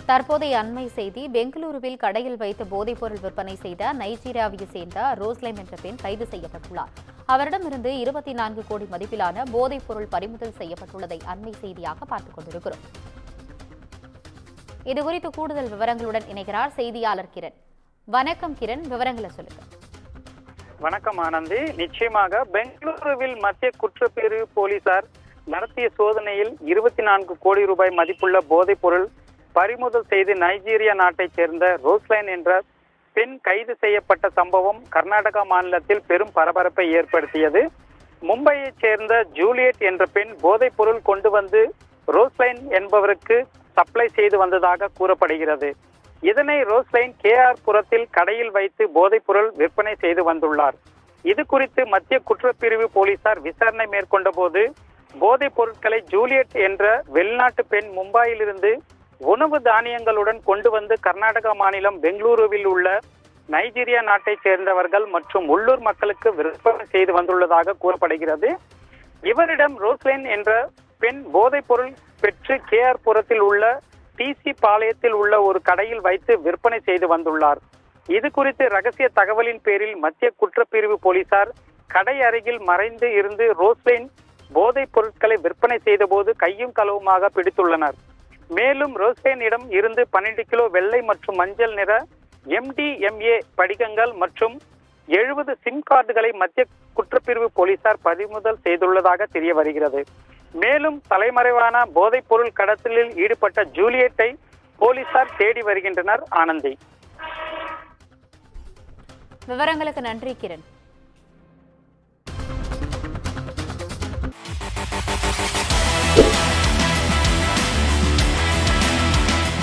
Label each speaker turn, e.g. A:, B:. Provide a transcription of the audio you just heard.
A: தற்போதைய அண்மை செய்தி பெங்களூருவில் கடையில் வைத்து போதைப்பொருள் விற்பனை செய்த நைஜீரியாவை சேர்ந்த ரோஸ்லைம் என்ற பெண் கைது செய்யப்பட்டுள்ளார். அவரிடமிருந்து 24 கோடி மதிப்பிலான போதைப்பொருள் பறிமுதல் செய்யப்பட்டுள்ளதை அண்மை செய்தியாக பார்த்துக் கொண்டிருக்கிறோம். இதுகுறித்து கூடுதல் விவரங்களுடன் இணைகிறார் செய்தியாளர் கிரண். வணக்கம் கிரண், விவரங்களை சொல்லுங்க.
B: வணக்கம் ஆனந்தி. நிச்சயமாக பெங்களூருவில் மத்திய குற்றப்பிரிவு போலீசார் நடத்திய சோதனையில் 24 கோடி ரூபாய் மதிப்புள்ள போதைப் பொருள் பறிமுதல் செய்து நைஜீரியா நாட்டைச் சேர்ந்த ரோஸ்லைன் என்ற பெண் கைது செய்யப்பட்ட சம்பவம் கர்நாடகா மாநிலத்தில் பெரும் பரபரப்பை ஏற்படுத்தியது. மும்பையைச் சேர்ந்த ஜூலியட் என்ற பெண் போதைப் பொருள் கொண்டு வந்து ரோஸ்லைன் என்பவருக்கு சப்ளை செய்து வந்ததாக கூறப்படுகிறது. இதனை ரோஸ்லைன் கேஆர் புரத்தில் கடையில் வைத்து போதைப் பொருள் விற்பனை செய்து வந்துள்ளார். இது குறித்து மத்திய குற்றப்பிரிவு போலீசார் விசாரணை மேற்கொண்ட போது போதைப் பொருட்களை ஜூலியட் என்ற வெளிநாட்டு பெண் மும்பையிலிருந்து உணவு தானியங்களுடன் கொண்டு வந்து கர்நாடகா மாநிலம் பெங்களூருவில் உள்ள நைஜீரியா நாட்டைச் சேர்ந்தவர்கள் மற்றும் உள்ளூர் மக்களுக்கு விற்பனை செய்து வந்துள்ளதாக கூறப்படுகிறது. இவரிடம் ரோஸ்லைன் என்ற பெண் போதைப் பொருள் பெற்று கேஆர் புரத்தில் உள்ள டிசி பாளையத்தில் உள்ள ஒரு கடையில் வைத்து விற்பனை செய்து வந்துள்ளார். இது குறித்து ரகசிய தகவலின் பேரில் மத்திய குற்றப்பிரிவு போலீசார் கடை அருகில் மறைந்து இருந்து ரோஸ்லைன் போதைப் பொருட்களை விற்பனை செய்த போது கையும் களவுமாக பிடித்துள்ளனர். மேலும் ரோஸ்லைனிடம் இருந்து 12 கிலோ வெள்ளை மற்றும் மஞ்சள் நிற MDMA படிகங்கள் மற்றும் 70 சிம் கார்டுகளை மத்திய குற்றப்பிரிவு போலீசார் பறிமுதல் செய்துள்ளதாக தெரிய வருகிறது. மேலும் தலைமறைவான போதைப் பொருள் கடத்தலில் ஈடுபட்ட ஜூலியட்டை போலீசார் தேடி வருகின்றனர். ஆனந்தி,
A: விவரங்களுக்கு நன்றி கிரண்.